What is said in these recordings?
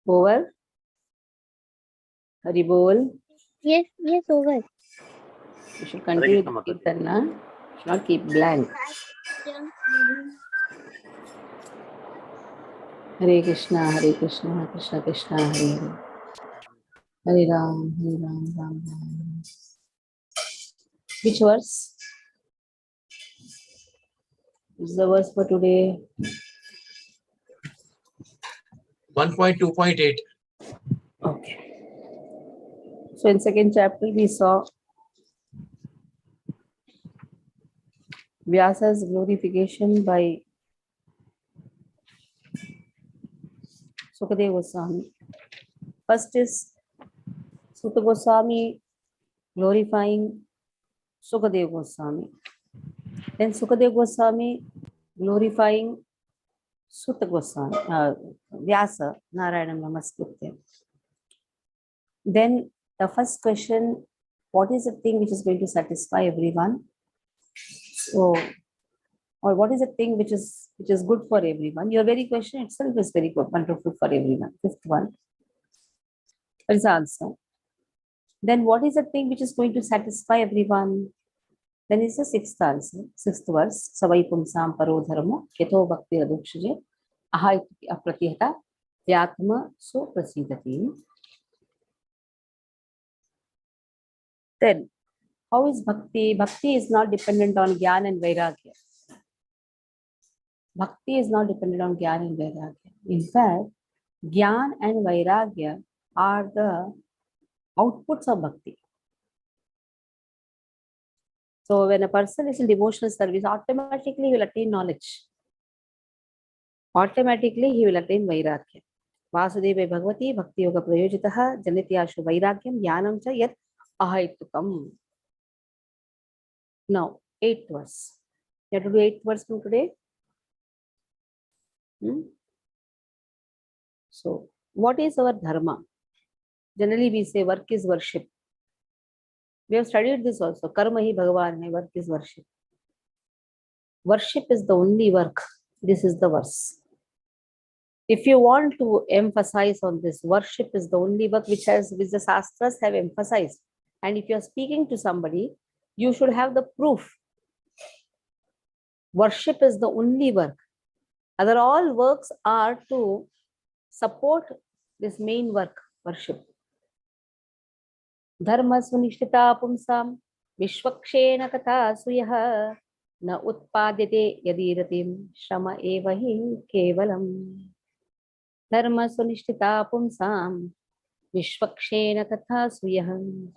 Over. Hari Bol. Yes, over. You should continue to keep that, na? Should not keep blank. Hare Krishna, Krishna Krishna, Hare Hare. Hare Ram, Ram Ram. Which verse? This is the verse for today. 1.2.8. Okay. So in second chapter we saw Vyasa's glorification by Sukadeva Goswami. First is Sukadeva Goswami glorifying Sukadeva Goswami. Then Sukadeva Goswami glorifying Sutta Goswami, Vyasa, Narayanam Namaskritya. Then the first question, what is the thing which is going to satisfy everyone? So, or what is the thing which is good for everyone? Your very question itself is very good, wonderful for everyone. Fifth one. What is the answer? Then what is the thing which is going to satisfy everyone? Then is the sixth answer, sixth verse. Savai pumsam paro dharma, yatho bhakti radukshije, aha apratihata, vyatma so prasidati. Then, how is Bhakti? Bhakti is not dependent on Gyan and Vairagya. Bhakti is not dependent on Gyan and Vairagya. In fact, Gyan and Vairagya are the outputs of Bhakti. So, when a person is in devotional service, automatically he will attain knowledge. Automatically he will attain Vairagya. Vasudeva Bhagavati Bhakti Yoga Prayojitaha Janityashu Vairagyam Jnanam cha yat ahaitukam. Now, 8th verse. You have to do 8th verse from today. So, what is our dharma? Generally, we say work is worship. We have studied this also. Karma hi Bhagavan hai, work is worship. Worship is the only work. This is the verse. If you want to emphasize on this, worship is the only work which the Shastras have emphasized. And if you are speaking to somebody, you should have the proof. Worship is the only work. Other all works are to support this main work, worship. Dharma sunishtita pumsam vishwakshena katha suyaha na utpadyate yadiratim shrama evahi kevalam. Dharma sunishtita pumsam vishwakshena katha suyaha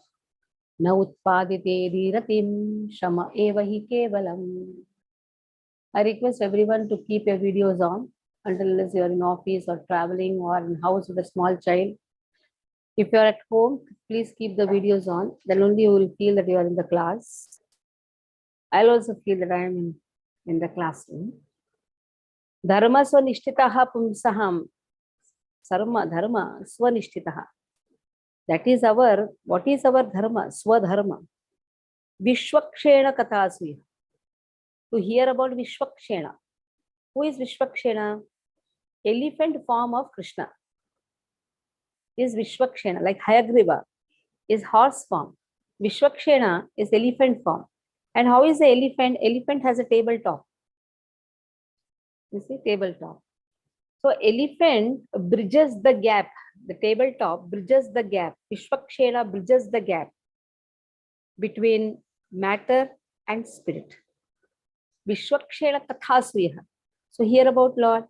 na utpadyate yadiratim shrama evahi kevalam. I request everyone to keep your videos on until you are in office or traveling or in house with a small child. If you are at home, please keep the videos on. Then only you will feel that you are in the class. I'll also feel that I am in the classroom. Dharma swanishtitaha pumsaham. Sarma dharma swanishtitaha. That is what is our dharma? Swadharma. Vishwakshena kathasvi. To hear about Vishwakshena. Who is Vishwakshena? Elephant form of Krishna is Vishwakshena, like Hayagriva is horse form. Vishwakshena is elephant form. And how is the elephant? Elephant has a tabletop. You see, tabletop. So elephant bridges the gap. The tabletop bridges the gap. Vishwakshena bridges the gap between matter and spirit. Vishwakshena kathasviha. So hear about Lord.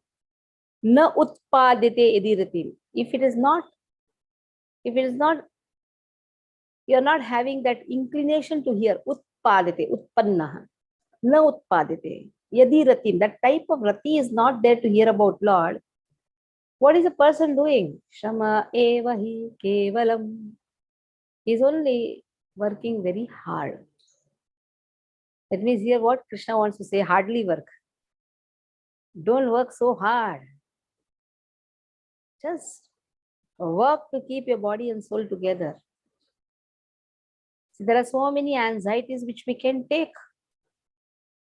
Na utpadite idiratim. If it is not, you are not having that inclination to hear. Utpadite, utpannaha. Na utpadite. Yadiratim. That type of rati is not there to hear about Lord. What is a person doing? Shama evahi kevalam. He is only working very hard. That means here what Krishna wants to say, hardly work. Don't work so hard. Just work to keep your body and soul together. See, there are so many anxieties which we can take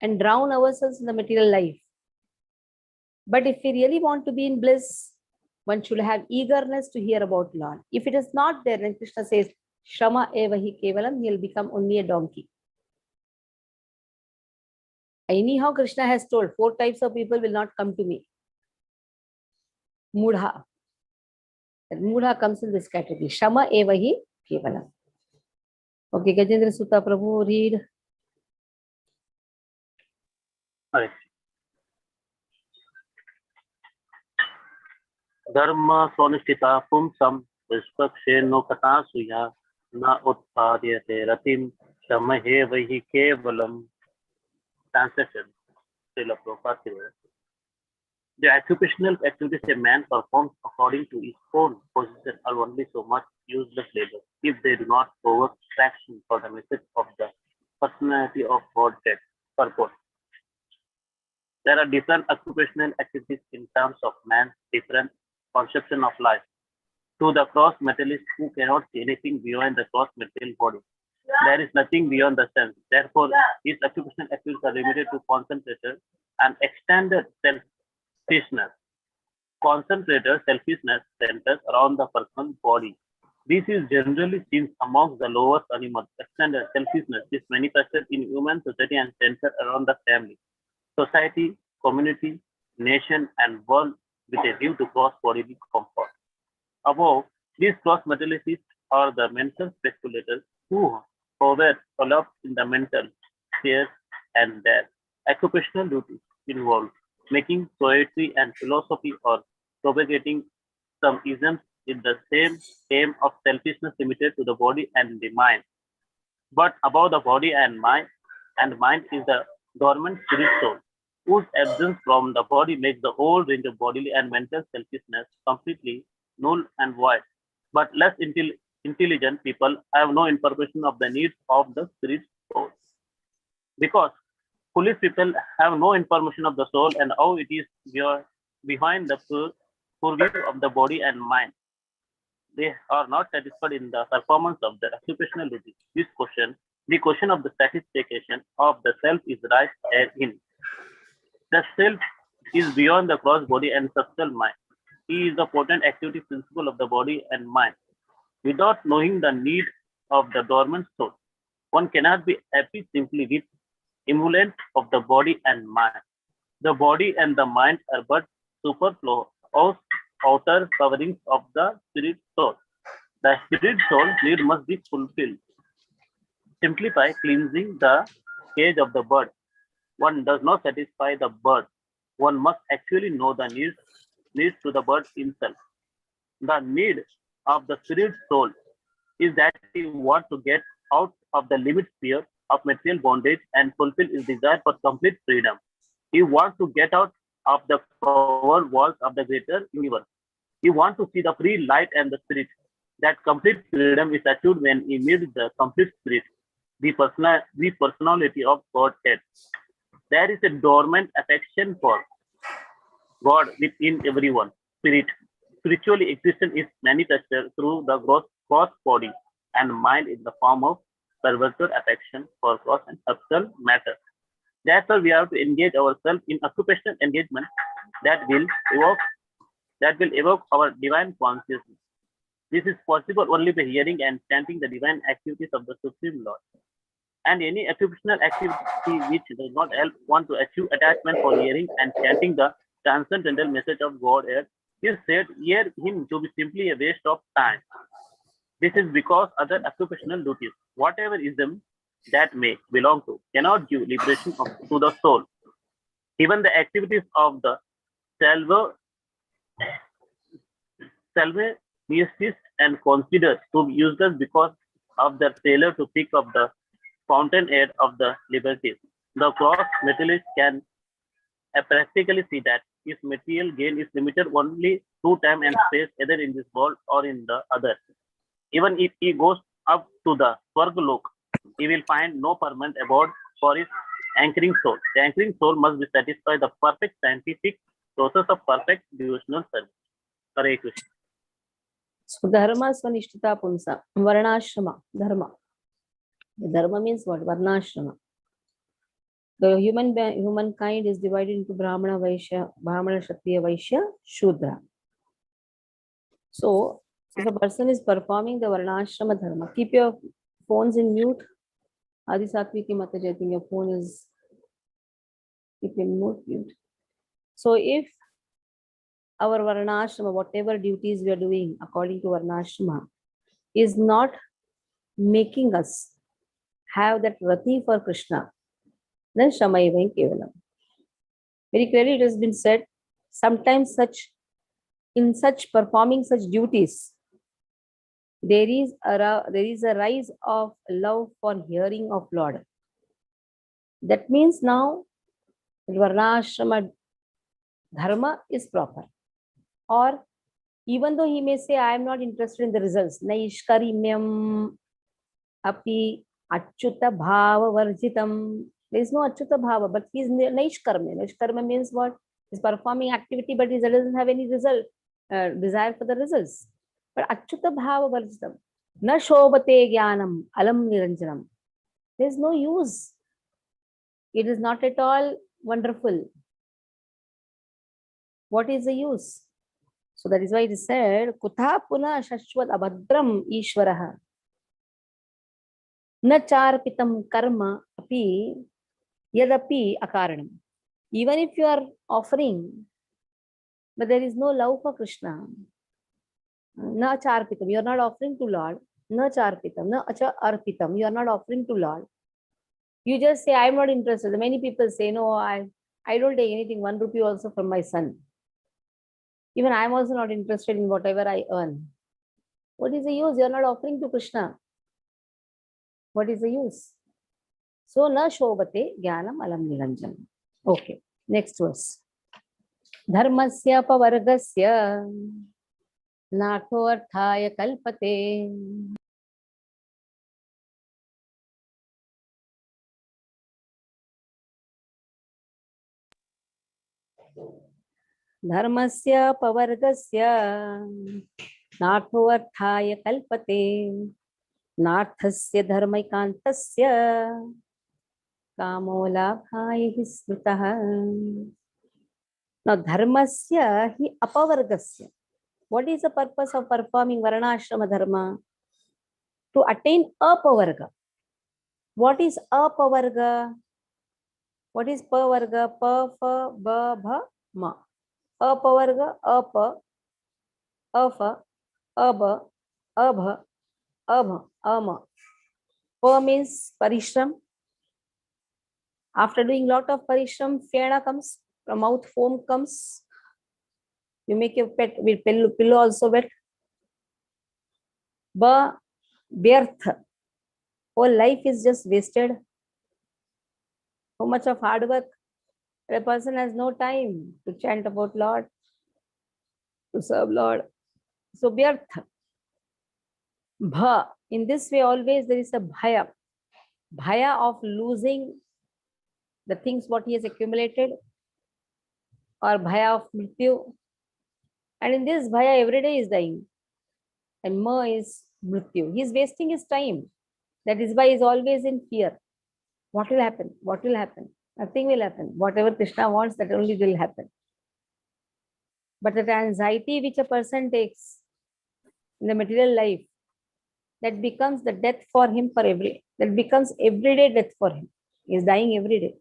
and drown ourselves in the material life. But if we really want to be in bliss, one should have eagerness to hear about Lord. If it is not there, then Krishna says, Shama evahi kevalam, he'll become only a donkey. Anyhow, Krishna has told 4 types of people will not come to me. Mudha. That Mudha comes in this category. Shama evahi kevalam. Okay, Gajendra Sutta Prabhu, read. Right. Dharma sonishita pumsam vispaksheno katasuya na utpadyate ratim shamahe vahi kevalam. Translation. Srila Prabhupada. The occupational activities a man performs according to his own position are only so much useless labor if they do not provoke traction for the message of the personality of Godhead purpose. There are different occupational activities in terms of man's different conception of life. To the cross materialist who cannot see anything beyond the cross material body, there is nothing beyond the sense. Therefore, his occupational activities are limited to concentration and extended selfishness. Concentrated selfishness centers around the personal body. This is generally seen amongst the lowest animals. Extended selfishness is manifested in human society and centered around the family, society, community, nation, and world with a view to cross bodily comfort. Above, these cross materialists are the mental speculators who hover aloft in the mental sphere, and their occupational duties involve making poetry and philosophy or propagating some isms with the same aim of selfishness limited to the body and the mind. But above the body and mind is the dormant spirit soul, whose absence from the body makes the whole range of bodily and mental selfishness completely null and void. But less intelligent people have no information of the needs of the spirit soul. Because foolish people have no information of the soul and how it is behind the purview of the body and mind. They are not satisfied in the performance of their occupational duties. The question of the satisfaction of the self is right herein. The self is beyond the cross body and subtle mind. He is the potent activity principle of the body and mind. Without knowing the need of the dormant soul, one cannot be happy simply with emulant of the body and mind. The body and the mind are but superfluous outer coverings of the spirit soul. The spirit soul need must be fulfilled. Simply by cleansing the cage of the bird, one does not satisfy the bird. One must actually know the needs to the bird himself. The need of the spirit soul is that he wants to get out of the limit sphere of material bondage and fulfill his desire for complete freedom. He wants to get out of the covered walls of the greater universe. He wants to see the free light and the spirit. That complete freedom is achieved when he meets the complete spirit, the personality of Godhead. There is a dormant affection for God within everyone. Spiritually existence is manifested through the gross body and mind in the form of perverted affection for gross and subtle matter. Therefore, we have to engage ourselves in occupational engagement that will evoke our divine consciousness. This is possible only by hearing and chanting the divine activities of the Supreme Lord. And any occupational activity which does not help one to achieve attachment for hearing and chanting the transcendental message of Godhead is said here him to be simply a waste of time. This is because other occupational duties, whatever ism that may belong to, cannot give liberation to the soul. Even the activities of the salvationists and considered to be useless because of their failure to pick up the fountainhead of the liberties. The cross materialist can practically see that his material gain is limited only to time and space, either in this world or in the other. Even if he goes up to the Swargalok, he will find no permanent abode for his anchoring soul. The anchoring soul must be satisfied the perfect scientific process of perfect devotional service. Hare Krishna. So dharma swanishtita pumsa, varnashrama, dharma. Dharma means what? Varnashrama. The humankind is divided into Brahmana, Vaishya, Kshatriya, Vaishya, Shudra. So, if a person is performing the Varnashrama Dharma, keep your phones in mute. Adi Satviki Mataji, I think your phone is keep in mute. So, if our Varnashrama, whatever duties we are doing according to Varnashrama, is not making us have that rati for Krishna, then Shamayavai Kevalam. Very clearly it has been said, sometimes in such performing such duties, there is a rise of love for hearing of Lord. That means now Varnashrama Dharma is proper. Or even though he may say, I am not interested in the results, Naishkarimyam api achyuta bhava varjitam. There is no achyuta bhava, but he is naishkarma. Naishkarma means what? He is performing activity, but he doesn't have any result, desire for the results. But achyuta bhava varjitam. Na shobate jnanam alam niranjanam. There is no use. It is not at all wonderful. What is the use? So that is why it is said, Kutha puna shashvat abhadram ishvaraha. Na charpitam karma api yadapi akaranam. Even if you are offering, but there is no love for Krishna, na charpitam, you are not offering to Lord. Na charpitam, na acha arpitam, you are not offering to Lord. You just say, I am not interested. Many people say, no, I don't take anything, 1 rupee also from my son. Even I am also not interested in whatever I earn. What is the use? You are not offering to Krishna. What is the use? So, na shobate jnanam alam niranjanam. Okay, next verse. Dharmasya pavargasya natho arthaya kalpate. Dharmasya pavargasya natho arthaya kalpate. Narthasya dharmaikantasya kamo labhaya hi smritaha. Now, dharmasya hi apavargasya. What is the purpose of performing Varnashrama Dharma? To attain apavarga. What is apavarga? What is pavarga? Pa, fa, ba, bha, ma. Apavarga, apa, afa, aba, abha, abha, ama. Pa means parishram. After doing lot of parishram, fena comes, from mouth foam comes. You make your pillow also wet. Ba, birth. Whole life is just wasted. So much of hard work. A person has no time to chant about Lord, to serve Lord. So Vyartha. Bha. In this way, always there is a bhaya. Bhaya of losing the things what he has accumulated, or bhaya of mrityu. And in this bhaya, every day is dying. And ma is mrityu. He is wasting his time. That is why he is always in fear. What will happen? What will happen? Nothing will happen. Whatever Krishna wants, that only will happen. But the anxiety which a person takes in the material life, that becomes the death for him that becomes everyday death for him. He is dying every day.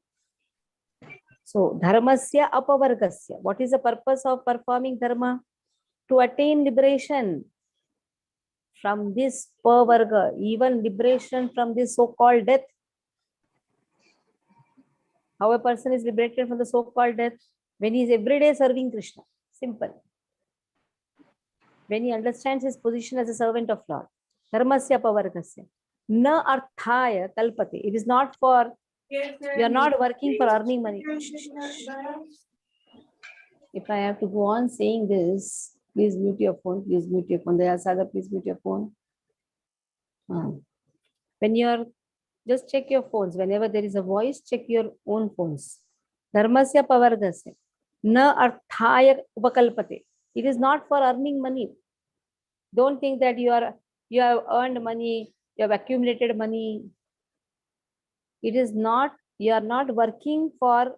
So, dharmasya apavargasya. What is the purpose of performing dharma? To attain liberation from this pavarga, even liberation from this so-called death. How a person is liberated from the so-called death? When he is every day serving Krishna. Simple. When he understands his position as a servant of Lord. Dharmasya pavargasya. Na arthaya kalpate. It is not for, you are not working for earning money. If I have to go on saying this, please mute your phone, please mute your phone. Dayasada, please mute your phone. When you are, just check your phones. Whenever there is a voice, check your own phones. Dharmasya pavargasya. Na arthaya upakalpate. It is not for earning money. Don't think that you have earned money, you have accumulated money. It is not, you are not working for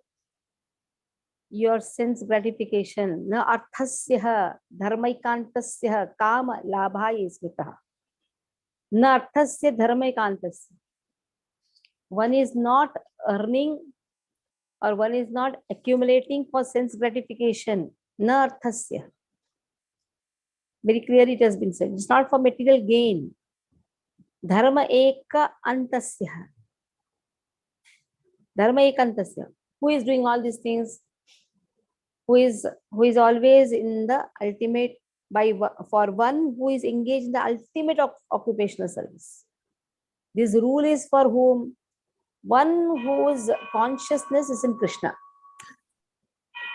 your sense gratification. Na arthasya dharmaikantasya kama labhaya smritah. Na arthasya dharmaikantasya. One is not earning or one is not accumulating for sense gratification. Na arthasya. Very clearly it has been said. It's not for material gain. Dharma eka antasya. Dharma eka antasya. Who is doing all these things? Who is always in the ultimate for one who is engaged in the ultimate occupational service. This rule is for whom? One whose consciousness is in Krishna.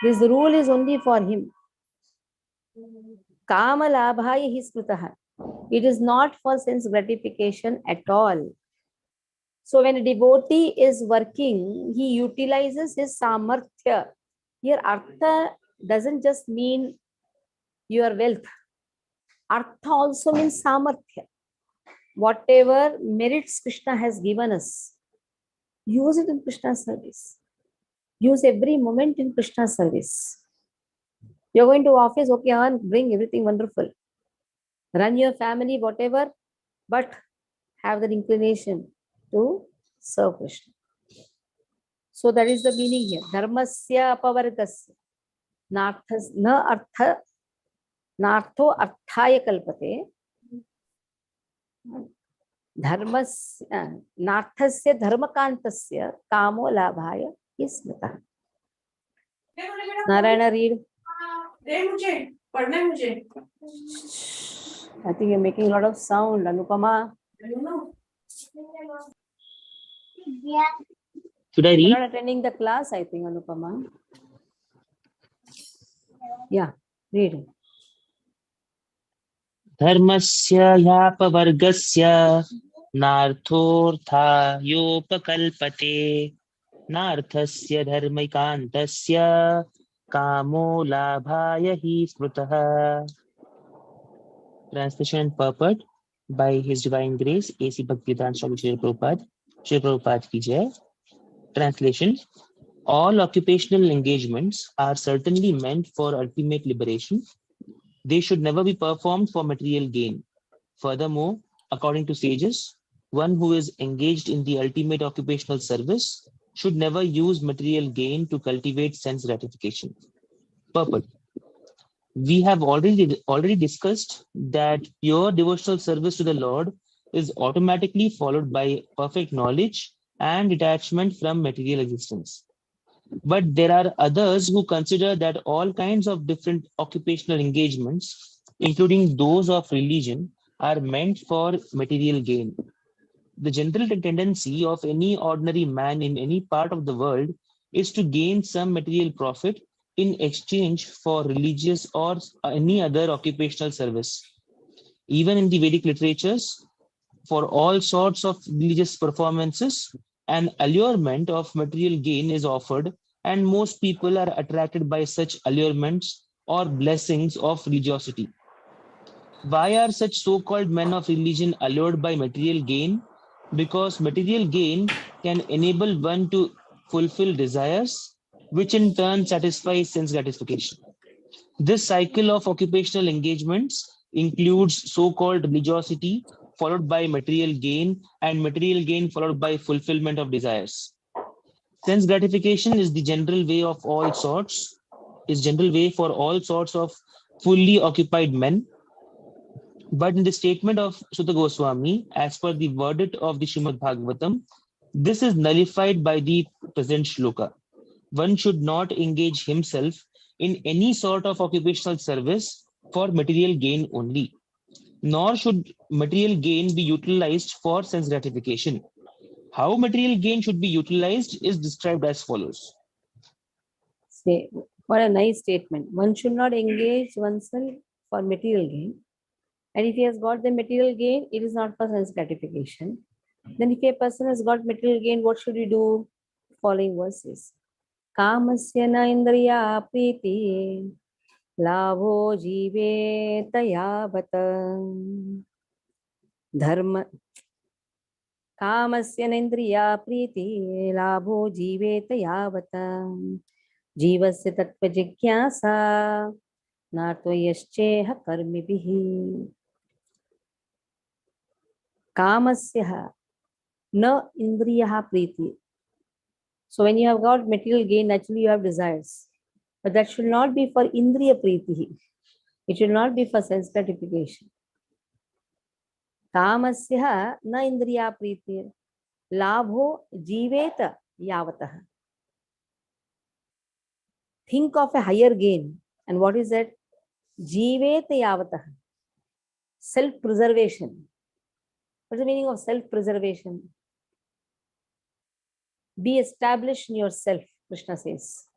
This rule is only for him. Kama labhaya hi smritaha. It is not for sense gratification at all. So when a devotee is working, he utilizes his samarthya. Here, artha doesn't just mean your wealth. Artha also means samarthya. Whatever merits Krishna has given us, use it in Krishna's service. Use every moment in Krishna's service. You're going to office, okay, bring everything wonderful. Run your family, whatever, but have the inclination to serve Krishna. So that is the meaning here. Dharmasya apavargasya. Nartho arthaya kalpate. Narthasya dharmakantasya kamo labhaya ismita. Narayana, read. I think you're making a lot of sound, Anupama. Should I You're read? not attending the class, I think, Anupama. Yeah, read. Dharmasya yapavargasya narthortha yopakalpate narthasya dharmaikantasya kamo labhaya hi smritaha. Translation and purport by His Divine Grace A.C. Bhaktivedanta Swami Srila Prabhupada. Srila Prabhupada ki jai. Translation: all occupational engagements are certainly meant for ultimate liberation. They should never be performed for material gain. Furthermore, according to sages, one who is engaged in the ultimate occupational service should never use material gain to cultivate sense gratification. Purport: we have already discussed that pure devotional service to the Lord is automatically followed by perfect knowledge and detachment from material existence. But there are others who consider that all kinds of different occupational engagements, including those of religion, are meant for material gain. The general tendency of any ordinary man in any part of the world is to gain some material profit in exchange for religious or any other occupational service. Even in the Vedic literatures, for all sorts of religious performances, an allurement of material gain is offered, and most people are attracted by such allurements or blessings of religiosity. Why are such so-called men of religion allured by material gain? Because material gain can enable one to fulfill desires, which in turn satisfy sense gratification. This cycle of occupational engagements includes so-called religiosity, followed by material gain, and material gain followed by fulfillment of desires. Sense gratification is the general way for all sorts of fully occupied men. But in the statement of Sutta Goswami, as per the verdict of the Srimad Bhagavatam, this is nullified by the present shloka. One should not engage himself in any sort of occupational service for material gain only, nor should material gain be utilized for sense gratification. How material gain should be utilized is described as follows. Say, what a nice statement. One should not engage oneself for material gain. And if he has got the material gain, it is not for sense gratification. Then if a person has got material gain, what should he do? Following verses. Kamasya na indriya priti labho jive tayavata dharma कामस्य नेन्द्रिया प्रीति लाभो जीवेत यावत् जीवस्य तत्त्वजिज्ञासा नार्तोयश्चेह कर्मिभिः कामस्यः न इन्द्रियः प्रीति. So when you have got material gain, naturally you have desires. But that should not be for indriya priti. It should not be for sense gratification. Kamasya na indriya priti. Labho jiveta yavatah. Think of a higher gain. And what is that? Jiveta yavatah. Self-preservation. What's the meaning of self-preservation? Be established in yourself, Krishna says.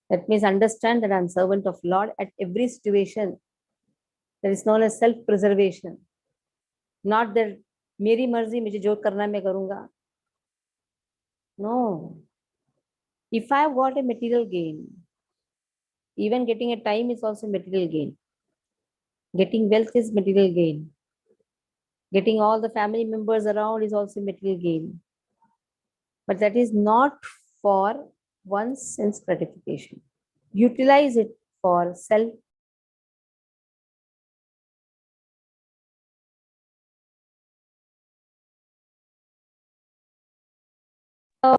That means understand that I am servant of Lord at every situation. That is known as self-preservation. Not that मेरी मर्जी मुझे जो करना मैं करूंगा. No. If I have got a material gain, even getting a time is also material gain. Getting wealth is material gain. Getting all the family members around is also material gain. But that is not for one's sense gratification. Utilize it for self.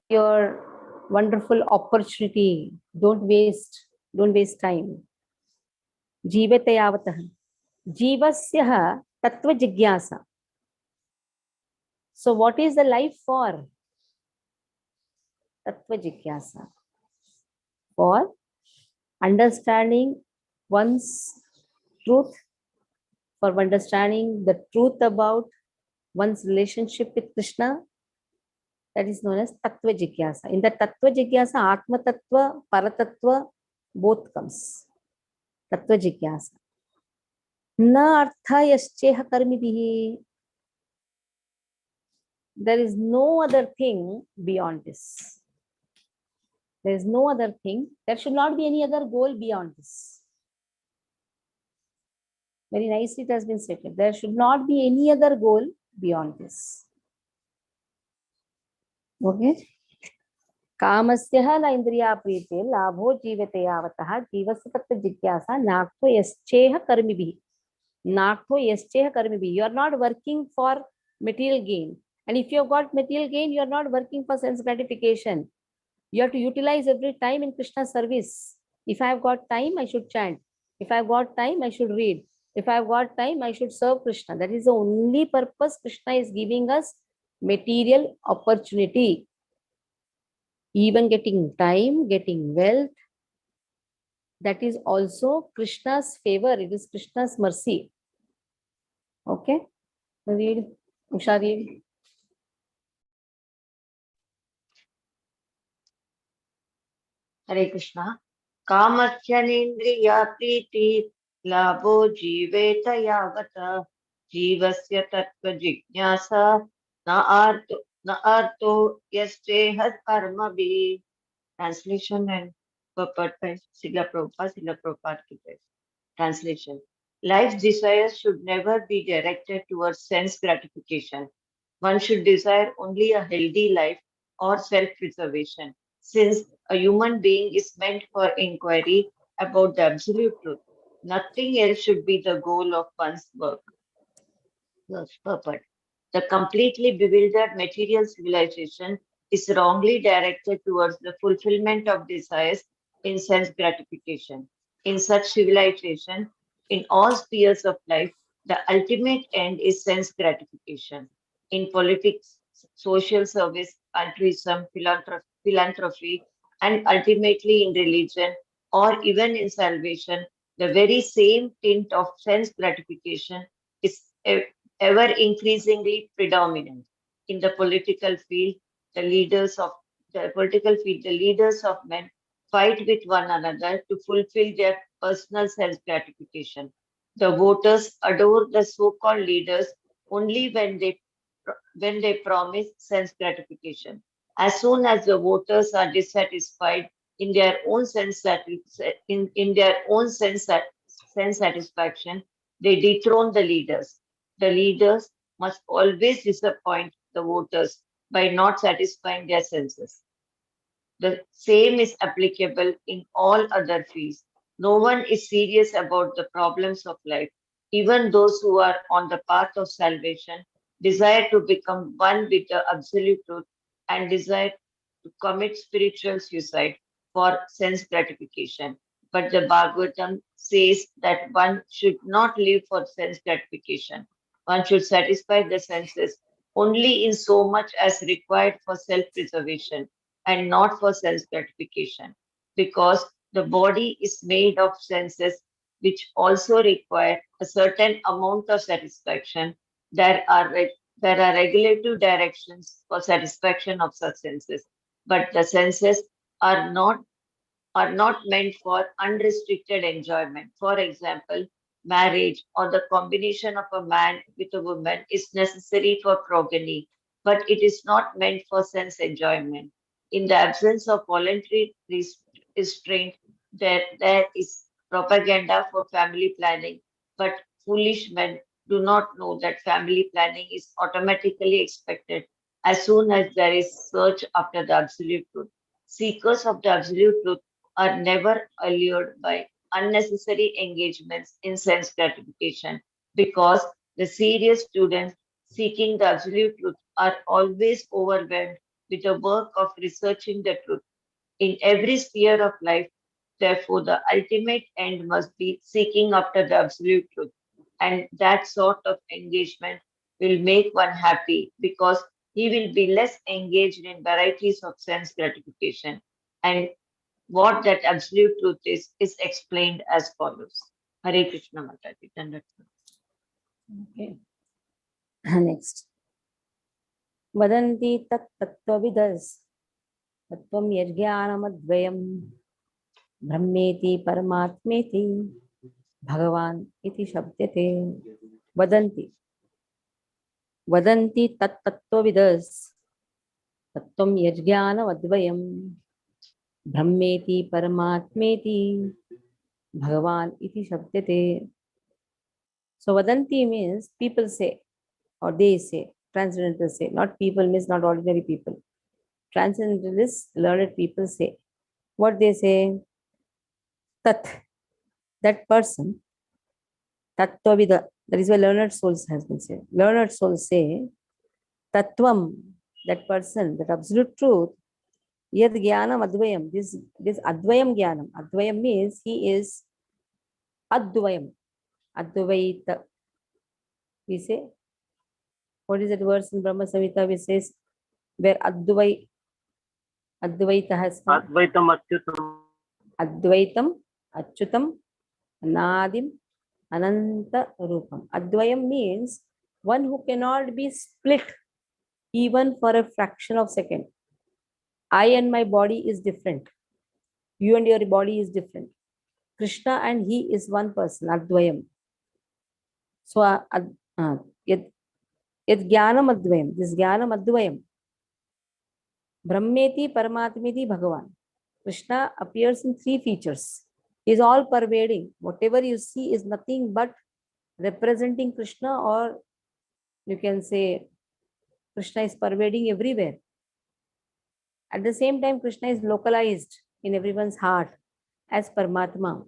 Your wonderful opportunity. Don't waste time. Jivate yavatah. Jivasya tattva jigyasa. So what is the life for? Tattva jigyasa. For understanding one's truth, for understanding the truth about one's relationship with Krishna. That is known as tattva jigyasa. In the tattva jigyasa, atma tattva, paratattva, both comes. Tattva jigyasa. Na artha yascheha karmibihi. There is no other thing beyond this. There is no other thing. There should not be any other goal beyond this. Very nicely it has been stated. There should not be any other goal beyond this. Okay. Kamasya na indriya priti labho jivate yavatah jivasya tattva jigyasa naktho yascheha karmibihi. Naktho yascheha karmibihi. You are not working for material gain. And if you have got material gain, you are not working for sense gratification. You have to utilize every time in Krishna's service. If I have got time, I should chant. If I have got time, I should read. If I have got time, I should serve Krishna. That is the only purpose Krishna is giving us material opportunity. Even getting time, getting wealth, that is also Krishna's favor. It is Krishna's mercy. Okay? Read. Usha, read. Hare Krishna. Kamasyanendriya priti labho jiveta yavata jivasya tattva jignasa na arto yascehat karma bhi. Translation and purport by Srila Prabhupada ki jai. Translation. Life's desires should never be directed towards sense gratification. One should desire only a healthy life or self-preservation, since a human being is meant for inquiry about the absolute truth. Nothing else should be the goal of one's work. Purport. The completely bewildered material civilization is wrongly directed towards the fulfillment of desires in sense gratification. In such civilization, in all spheres of life, the ultimate end is sense gratification. In politics, social service, altruism, philanthropy, and ultimately in religion or even in salvation, the very same tint of sense gratification is ever increasingly predominant. In the political field, the leaders of men fight with one another to fulfill their personal self gratification. The voters adore the so-called leaders only when they promise sense gratification. As soon as the voters are dissatisfied in their own in their own sense satisfaction, they dethrone the leaders. The leaders must always disappoint the voters by not satisfying their senses. The same is applicable in all other fields. No one is serious about the problems of life. Even those who are on the path of salvation desire to become one with the absolute truth and desire to commit spiritual suicide for sense gratification. But the Bhagavatam says that one should not live for sense gratification. One should satisfy the senses only in so much as required for self preservation and not for sense gratification, because the body is made of senses which also require a certain amount of satisfaction. There are, there are regulative directions for satisfaction of such senses, but the senses are not are not meant for unrestricted enjoyment. For example, marriage or the combination of a man with a woman is necessary for progeny, but it is not meant for sense enjoyment. In the absence of voluntary restraint, there is propaganda for family planning, but foolish men do not know that family planning is automatically expected as soon as there is search after the absolute truth. Seekers of the absolute truth are never allured by unnecessary engagements in sense gratification, because the serious students seeking the absolute truth are always overwhelmed with the work of researching the truth in every sphere of life. Therefore, the ultimate end must be seeking after the absolute truth. And that sort of engagement will make one happy, because he will be less engaged in varieties of sense gratification. And what that absolute truth is explained as follows. Hare Krishna Mataji. Okay. Next. Vadanti tat tattvavidas tattvam yajnanamadvayam brahmeti paramatmeti bhagavan iti shabdate. Vadanti. Vadanti tat tattvavidas tattvam yajnanamadvayam brahmeti paramatmeti bhagavan iti shabdate. So Vadanti means people say, or they say, transcendentalists say, not people means not ordinary people. Transcendentalists, learned people say. What they say? Tat, that person, tattvavida, that is why learned souls has been said. Learned souls say, tattvam, that person, that absolute truth, yad jnanam advayam, this advayam jnanam. Advayam means he is advayam, advaita. We say, what is that verse in Brahma Samhita which says, where Advaita has come? Advaitam Achyutam. Advaitam, Achyutam, Anadim, Ananta Rupam. Advayam means one who cannot be split even for a fraction of a second. I and my body is different. You and your body is different. Krishna and he is one person, Advayam. So, yad jnanam advayam, this jnanam advayam. Brahmeti Paramatmeti Bhagavan. Krishna appears in three features. He is all pervading. Whatever you see is nothing but representing Krishna, or you can say Krishna is pervading everywhere. At the same time, Krishna is localized in everyone's heart as Paramatma.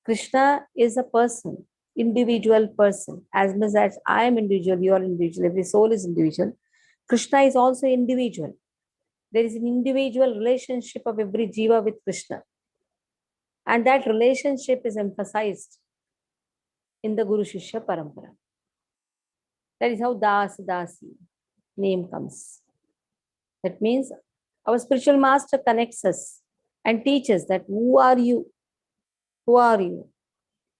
Krishna is a person, individual person. As much as I am individual, you are individual, every soul is individual. Krishna is also individual. There is an individual relationship of every jiva with Krishna. And that relationship is emphasized in the Guru Shishya Parampara. That is how Das Dasi name comes. That means our spiritual master connects us and teaches that who are you? Who are you?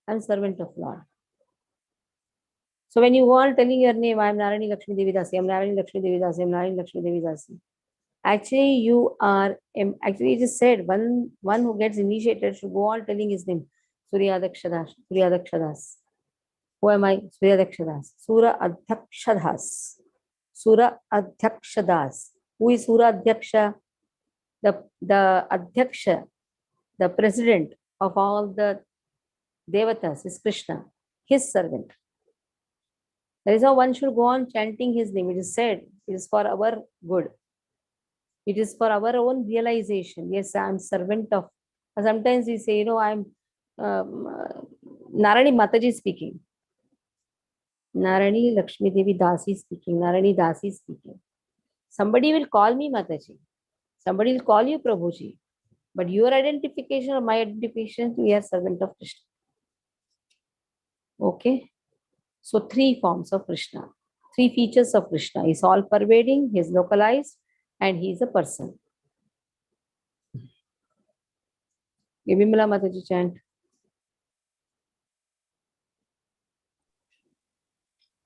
I'm servant of Lord. So when you go on telling your name, I am Narayani Lakshmi Devi Dasi, I am Narayani Lakshmi Devi Dasi, I am Narayani Lakshmi Devi Dasi. Actually, you are, actually it is said, one who gets initiated should go on telling his name. Surya Dakshadas, Surya Dakshadas. Who am I? Surya Dakshadas. Sura Adhyakshadas. Sura Adhyakshadas. Who is Sura Adhyaksha? The Adhyaksha, the president of all the Devatas is Krishna, his servant. That is how one should go on chanting his name. It is said, it is for our good. It is for our own realization. Yes, I am servant of. Sometimes we say, I am Narani Mataji speaking. Narani Lakshmi Devi Dasi speaking. Narani Dasi speaking. Somebody will call me Mataji. Somebody will call you Prabhuji. But your identification or my identification, we are servant of Krishna. Okay. So 3 forms of Krishna. 3 features of Krishna. He is all pervading, he is localized, and he is a person. Vimala Mataji chant.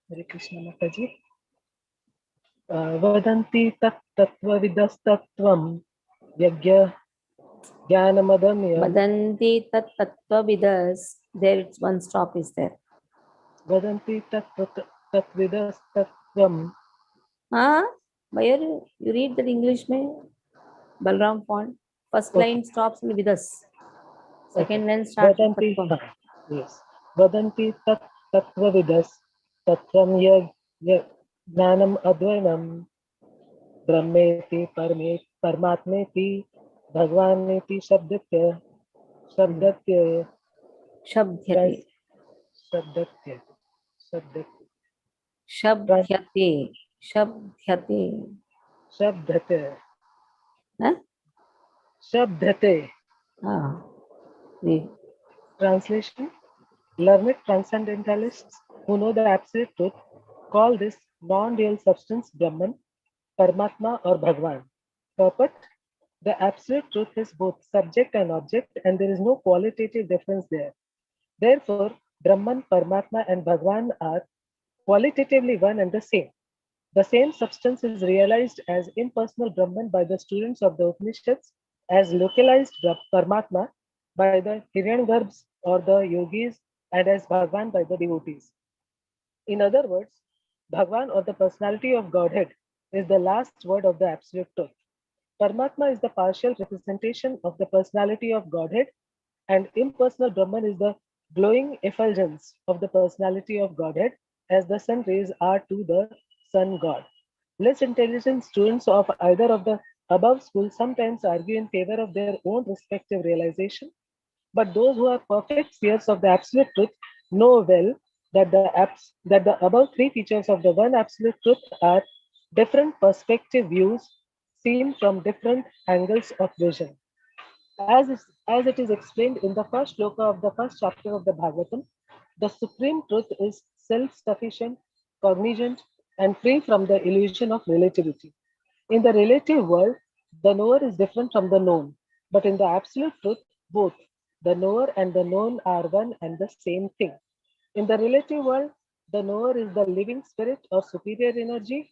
Hare Krishna Mataji. Vadanti tat tattvavidasthatvam yagya jnanamadamyam. Vadanti tat tattva vidas. There it's one stop is there. Vadanti tat tattvidasthatvam. Where you read that English mein? Balram font. First line stops in vidas. Second line starts with Vadanti, tattvam. yes. Vadanti tat tattvavidas tattvam jnanam advainam brahmeti parmatmeti bhagvaneti shabdatya shabdatya Shabdhyate. shabdatya Shabdhyate. Shabdhyate. shabdate Huh? shabdate. Read. Translation: learned transcendentalists who know the absolute truth call this non-real substance Brahman, Paramatma or Bhagwan. Purport: the absolute truth is both subject and object, and there is no qualitative difference there. Therefore, Brahman, Paramatma and Bhagwan are qualitatively one and the same. The same substance is realized as impersonal Brahman by the students of the Upanishads, as localized Paramatma by the Hiryangarbhs or the yogis, and as Bhagwan by the devotees. In other words, Bhagwan or the personality of Godhead is the last word of the absolute truth. Paramatma is the partial representation of the personality of Godhead, and impersonal Brahman is the glowing effulgence of the personality of Godhead, as the sun rays are to the sun god. Less intelligent students of either of the above schools sometimes argue in favor of their own respective realization, but those who are perfect seers of the absolute truth know well that the above 3 features of the one absolute truth are different perspective views seen from different angles of vision. As it is explained in the first shloka of the first chapter of the Bhagavatam, the supreme truth is self-sufficient, cognizant, and free from the illusion of relativity. In the relative world, the knower is different from the known, but in the absolute truth, both the knower and the known are one and the same thing. In the relative world, the knower is the living spirit or superior energy,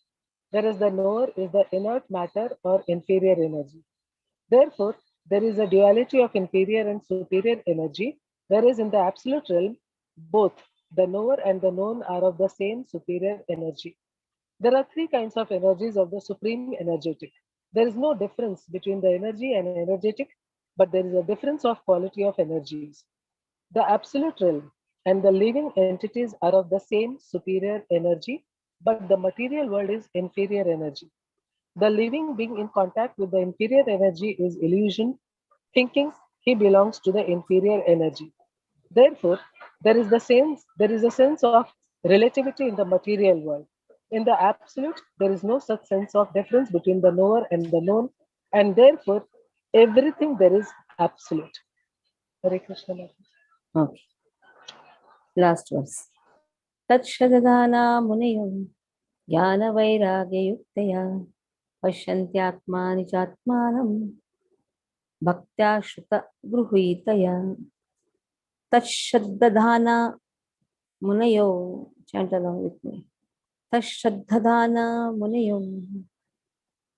whereas the knower is the inert matter or inferior energy. Therefore, there is a duality of inferior and superior energy, whereas in the absolute realm, both the knower and the known are of the same superior energy. There are 3 kinds of energies of the supreme energetic. There is no difference between the energy and energetic, but there is a difference of quality of energies. The absolute realm and the living entities are of the same superior energy, but the material world is inferior energy. The living being in contact with the inferior energy is illusion, thinking he belongs to the inferior energy. Therefore, there is a sense of relativity in the material world. In the absolute, there is no such sense of difference between the knower and the known, and therefore, everything there is absolute. Hare Krishna. Okay. Last verse. Tatshadadana munayam jnana vairagya yuktaya pasyantyatmani chatmanam bhaktya shruta gruhitaya. Tatshadadana munayo. Chant along with me. Tatshadadana munayam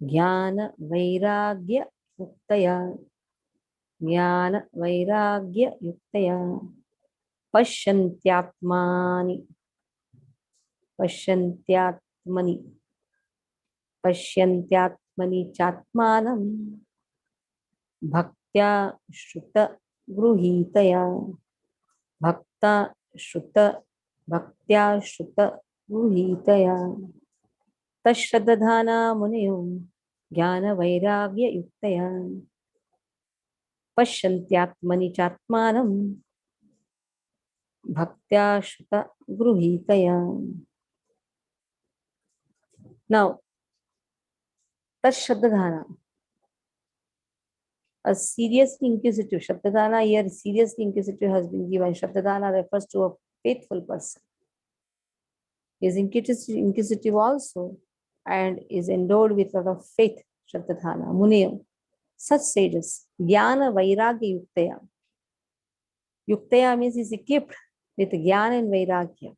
jnana vairagya yuktaya jnana vairagya yuktaya pasyantyatmani chatmanam bhaktya shruta gruhitaya bhaktya shruta gruhitaya. Tashrddhana munayam ज्ञानवैराग्ययुक्तया पश्यन्त्यात्मनि चात्मानं भक्त्या श्रुतगृहीतया. Now, Tashabdhana, a seriously inquisitive, Shabdhana here seriously inquisitive has been given. Shabdhana refers to a faithful person. He is inquisitive also and is endowed with a lot of faith. Shabdhana, Muniyam, such sages, Jnana Vairagya Yuktaya. Yuktaya means he is equipped with Jnana and Vairagya.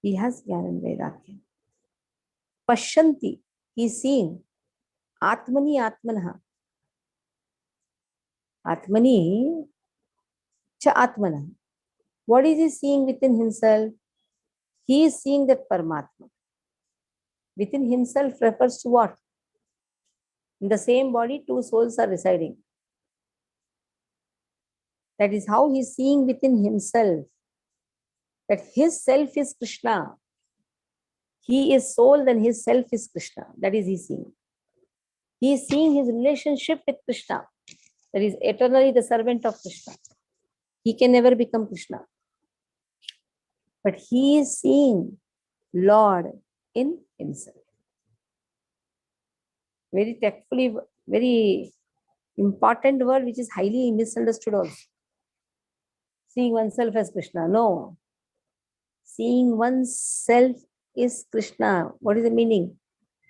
He has Jnana and Vairagya. Pashyanti, he is seeing. Atmani Atmanaha. Atmani cha Atmanaha. What is he seeing within himself? He is seeing that Paramatma. Within himself refers to what? In the same body, two souls are residing. That is how he is seeing within himself that his self is Krishna. He is soul, then his self is Krishna. That is he seeing. He is seeing his relationship with Krishna. That is eternally the servant of Krishna. He can never become Krishna. But he is seeing Lord in himself. Very tactfully, very important word which is highly misunderstood also. Seeing oneself as Krishna. No. Seeing oneself is Krishna. What is the meaning?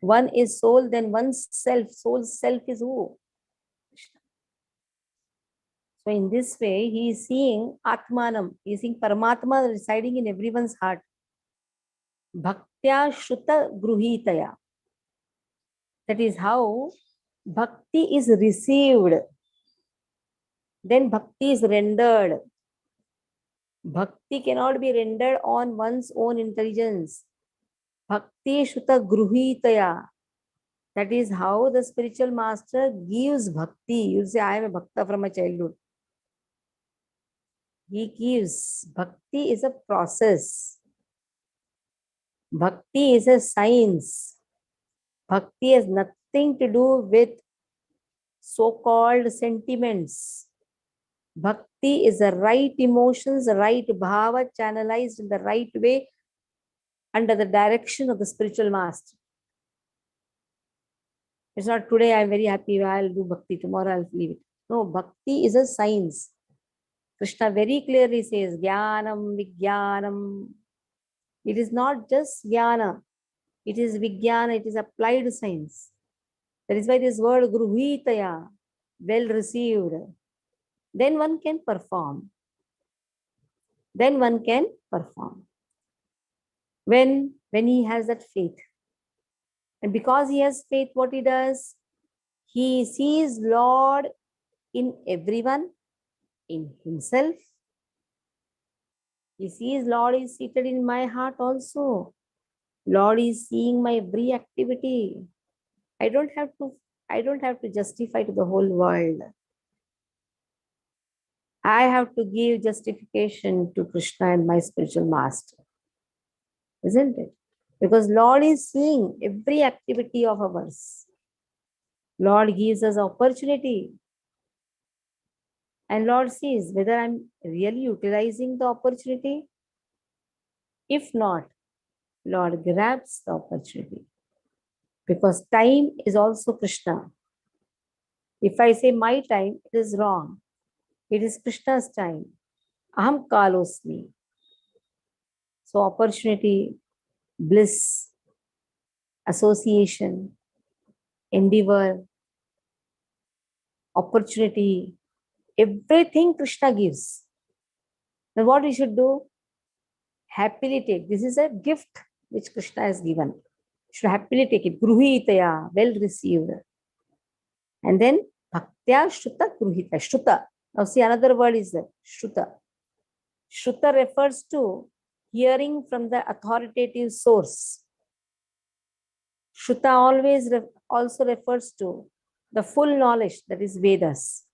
One is soul, then one's self. Soul's self is who? Krishna. So in this way, he is seeing Atmanam. He is seeing Paramatma residing in everyone's heart. Bhaktya Shruta Gruhitaya. That is how Bhakti is received. Then Bhakti is rendered. Bhakti cannot be rendered on one's own intelligence. Bhakti Shruta Gruhitaya. That is how the spiritual master gives bhakti. You say, I am a bhakta from my childhood. He gives. Bhakti is a process. Bhakti is a science. Bhakti has nothing to do with so-called sentiments. Bhakti is the right emotions, the right bhava channelized in the right way under the direction of the spiritual master. It's not today I'm very happy, I'll do bhakti, tomorrow I'll leave it. No, bhakti is a science. Krishna very clearly says, Jnanam, Vijnanam. It is not just Jnana. It is Vijnana, it is applied science. That is why this word Gruhitaya, well received. Then one can perform. Then one can perform. When he has that faith. And because he has faith, what he does? He sees Lord in everyone, in himself. He sees Lord is seated in my heart also. Lord is seeing my every activity. I don't have to justify to the whole world. I have to give justification to Krishna and my spiritual master. Isn't it? Because Lord is seeing every activity of ours. Lord gives us opportunity. And Lord sees whether I'm really utilizing the opportunity. If not, Lord grabs the opportunity. Because time is also Krishna. If I say my time, it is wrong. It is Krishna's time. Aham kalosmi. So opportunity, bliss, association, endeavor, opportunity, everything Krishna gives. Then what we should do? Happily take. This is a gift which Krishna has given. You should happily take it. Gruhitaya, well received. And then bhaktya shruta gruhita. Shruta. Now see, another word is there. Shruta. Shruta refers to hearing from the authoritative source. Shruta always also refers to the full knowledge, that is Vedas.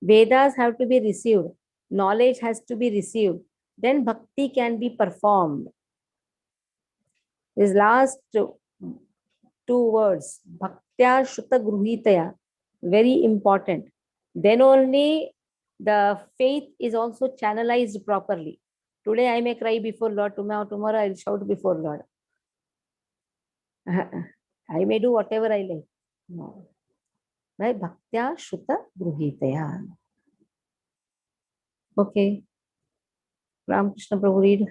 Vedas have to be received. Knowledge has to be received. Then bhakti can be performed. This last two words, Bhaktya Shuta Gruhitaya, very important. Then only the faith is also channelized properly. Today I may cry before Lord, tomorrow I'll shout before Lord. I may do whatever I like. No. Right? Bhaktya Shuta Gruhitaya. Okay. Ramakrishna Prabhu, read.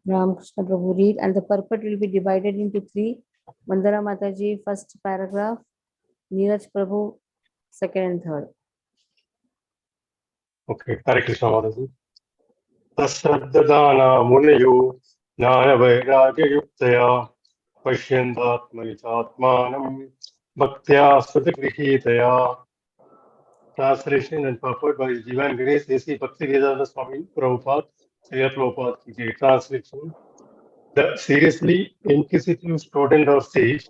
Ramakrishna Prabhu, read. And the purport will be divided into three. Mandara Mataji, first paragraph. Neeraj Prabhu, second and third. Okay, Hare Krishna Mataji. Tasraddadana Muniyu Jnana Vairagya Yuktaya Pashyandatmani Atmanam Bhaktya Sutagrihitaya. Translation and purport by His Divine Grace A.C. Bhaktivedanta Swami Prabhupada, Srila Prabhupada ki Jai. Translation. The seriously inquisitive student or sage,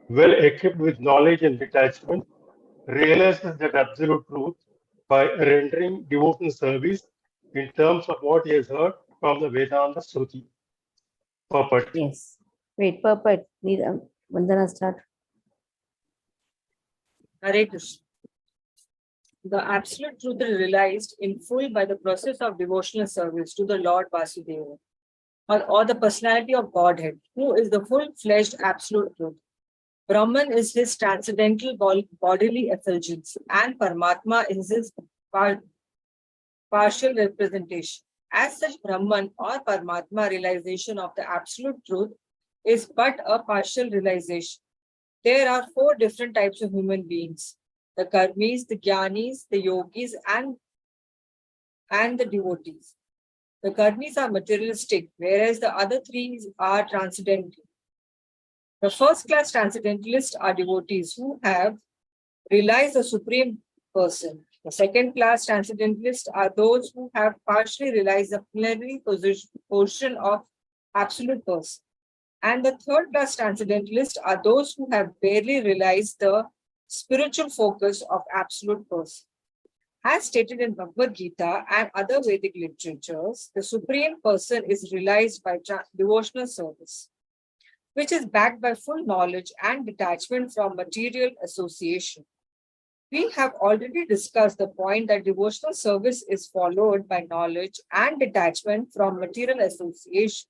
well equipped with knowledge and detachment, realizes that absolute truth by rendering devotional service in terms of what he has heard from the Vedanta Shruti. Purport. Yes. Wait, purport. Vandana, start. Hare Krishna. The absolute truth is realized in full by the process of devotional service to the Lord Vasudeva, or the personality of Godhead, who is the full-fledged absolute truth. Brahman is his transcendental bodily effulgence, and Paramatma is his partial representation. As such, Brahman or Paramatma realization of the absolute truth is but a partial realization. There are four different types of human beings: the karmis, the jnanis, the yogis, and the devotees. The karmis are materialistic, whereas the other three are transcendental. The first class transcendentalists are devotees who have realized the Supreme Person. The second class transcendentalists are those who have partially realized the plenary portion of Absolute Person. And the third class transcendentalists are those who have barely realized the spiritual focus of Absolute Person. As stated in Bhagavad Gita and other Vedic literatures, the Supreme Person is realized by devotional service, which is backed by full knowledge and detachment from material association. We have already discussed the point that devotional service is followed by knowledge and detachment from material association.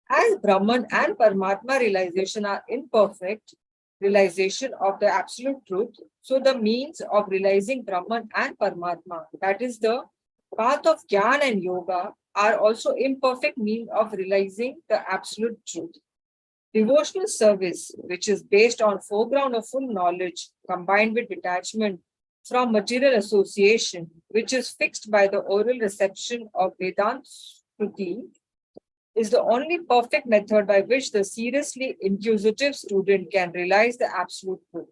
As Brahman and Paramatma realization are imperfect realization of the absolute truth, so the means of realizing Brahman and Paramatma, that is the path of Jnana and Yoga, are also imperfect means of realizing the absolute truth. Devotional service, which is based on foreground of full knowledge combined with detachment from material association, which is fixed by the oral reception of Vedanta Shruti, is the only perfect method by which the seriously inquisitive student can realize the absolute truth.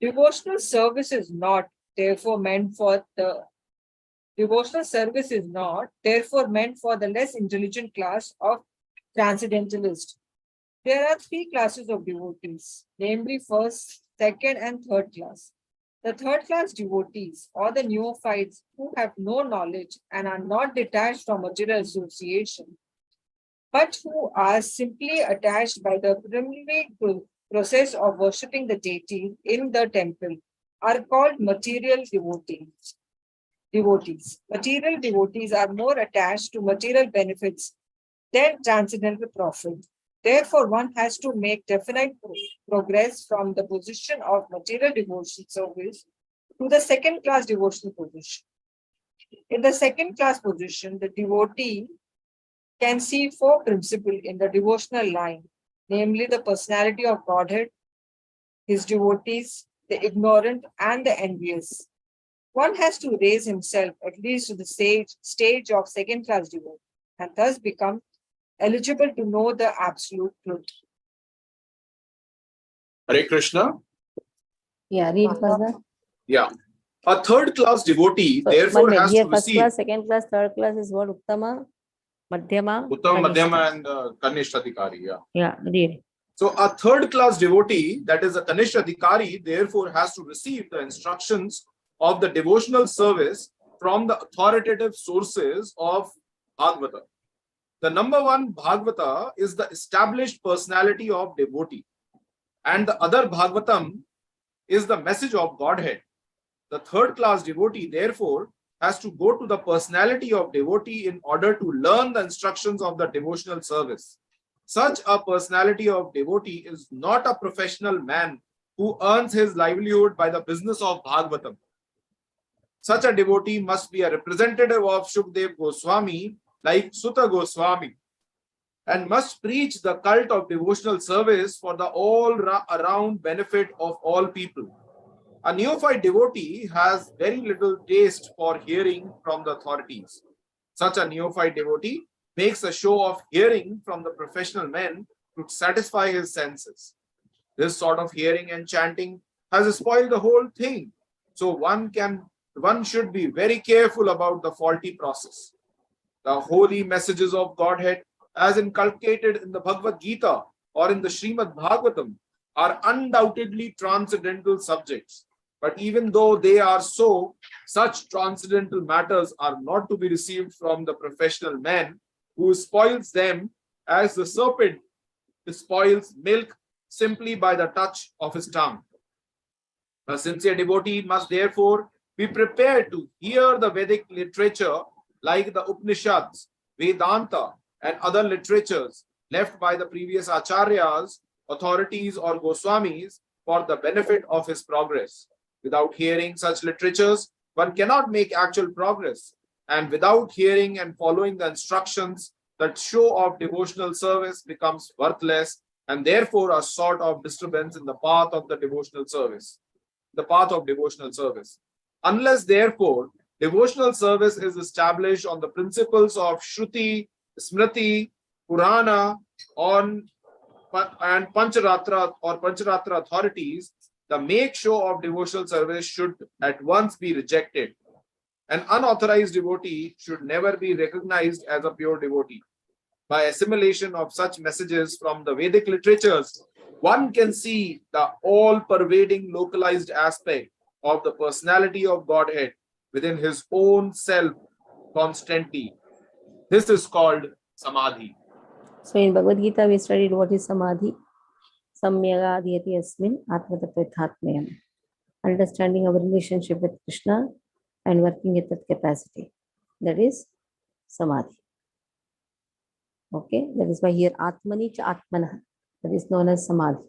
Devotional service is not therefore meant for the less intelligent class of transcendentalists. There are three classes of devotees, namely first, second, and third class. The third class devotees, or the neophytes who have no knowledge and are not detached from material association, but who are simply attached by the preliminary process of worshipping the deity in the temple, are called material devotees. Material devotees are more attached to material benefits than transcendental profit. Therefore, one has to make definite progress from the position of material devotion service to the second class devotional position. In the second class position, the devotee can see four principles in the devotional line, namely the personality of Godhead, his devotees, the ignorant, and the envious. One has to raise himself at least to the stage of second class devotee and thus become eligible to know the absolute truth. Hare Krishna. Yeah, read further. Yeah. A third class devotee therefore has to First receive class, second class, third class is what? Uttama, Madhyama, Uttama, Kanishta. Madhyama, and Kanishta Adhikari. Yeah. Yeah, read. So a third class devotee, that is a Kanishta Adhikari, therefore has to receive the instructions of the devotional service from the authoritative sources of Bhagavata. The number one Bhagavata is the established personality of devotee, and the other Bhagavatam is the message of Godhead. The third class devotee, therefore, has to go to the personality of devotee in order to learn the instructions of the devotional service. Such a personality of devotee is not a professional man who earns his livelihood by the business of Bhagavatam. Such a devotee must be a representative of Shukdev Goswami, like Sutta Goswami, and must preach the cult of devotional service for the all-around benefit of all people. A neophyte devotee has very little taste for hearing from the authorities. Such a neophyte devotee makes a show of hearing from the professional men to satisfy his senses. This sort of hearing and chanting has spoiled the whole thing. So one should be very careful about the faulty process. The holy messages of Godhead, as inculcated in the Bhagavad Gita or in the Srimad Bhagavatam, are undoubtedly transcendental subjects. But even though they are so, such transcendental matters are not to be received from the professional man who spoils them as the serpent spoils milk simply by the touch of his tongue. A sincere devotee must therefore be prepared to hear the Vedic literature like the Upanishads, Vedanta, and other literatures left by the previous acharyas, authorities, or Goswamis for the benefit of his progress. Without hearing such literatures, one cannot make actual progress. And without hearing and following the instructions, that show of devotional service becomes worthless and therefore a sort of disturbance in the path of the devotional service. The path of devotional service. Unless, therefore, devotional service is established on the principles of Shruti, Smriti, Purana, and Pancharatra or Pancharatra authorities, the make show of devotional service should at once be rejected. An unauthorized devotee should never be recognized as a pure devotee. By assimilation of such messages from the Vedic literatures, one can see the all-pervading localized aspect of the personality of Godhead within his own self constantly. This is called Samadhi. So in Bhagavad Gita, we studied what is Samadhi. Samyagadhyati asmin atmatattvatmayam. Understanding our relationship with Krishna and working at that capacity. That is Samadhi. Okay, that is why here Atmani cha Atmanah. That is known as Samadhi.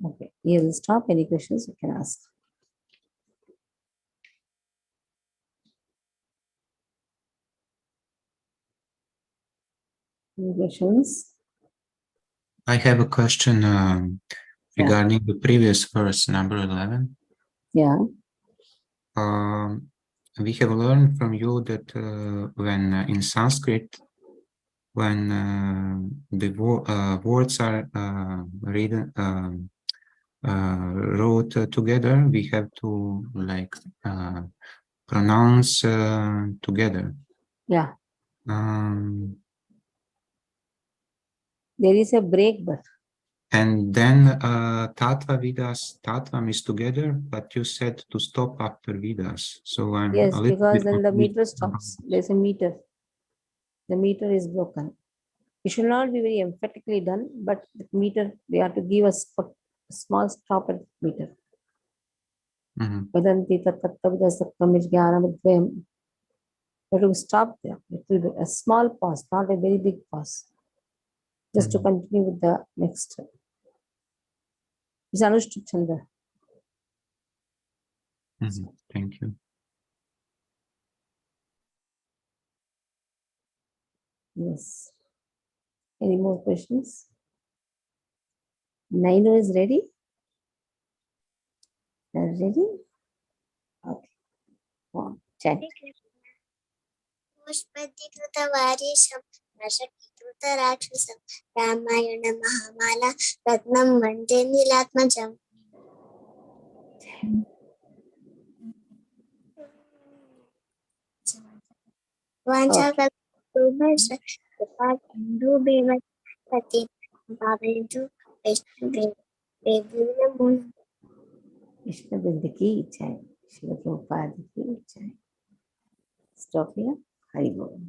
Okay, here we'll stop. Any questions you can ask. Any questions? I have a question regarding the previous verse, number 11. Yeah. We have learned from you that when in Sanskrit, when the words are wrote together, we have to like pronounce together. Yeah. There is a break, but. And then Tattva Vidas, Tattvam is together, but you said to stop after Vidas. So I'm Yes, a little because bit then the confused. meter stops. There's a meter. The meter is broken. It should not be very emphatically done, but the meter, they have to give us a small stop at meter. Vadanti tattvavidasaktam jnanamudvayam. But to stop there, it will be a small pause, not a very big pause. Just to continue with the next. It's Anushtup Chandra. Thank you. Yes. Any more questions? Naino is ready? Are ready? Okay. Wow. Chat. राक्षसं Ramayan महामाला रत्नं वन्दे नीलात्मजम् Krishna Bindi ki jai. Shri Prabhupada ki jai. Stop here. Hari Bol.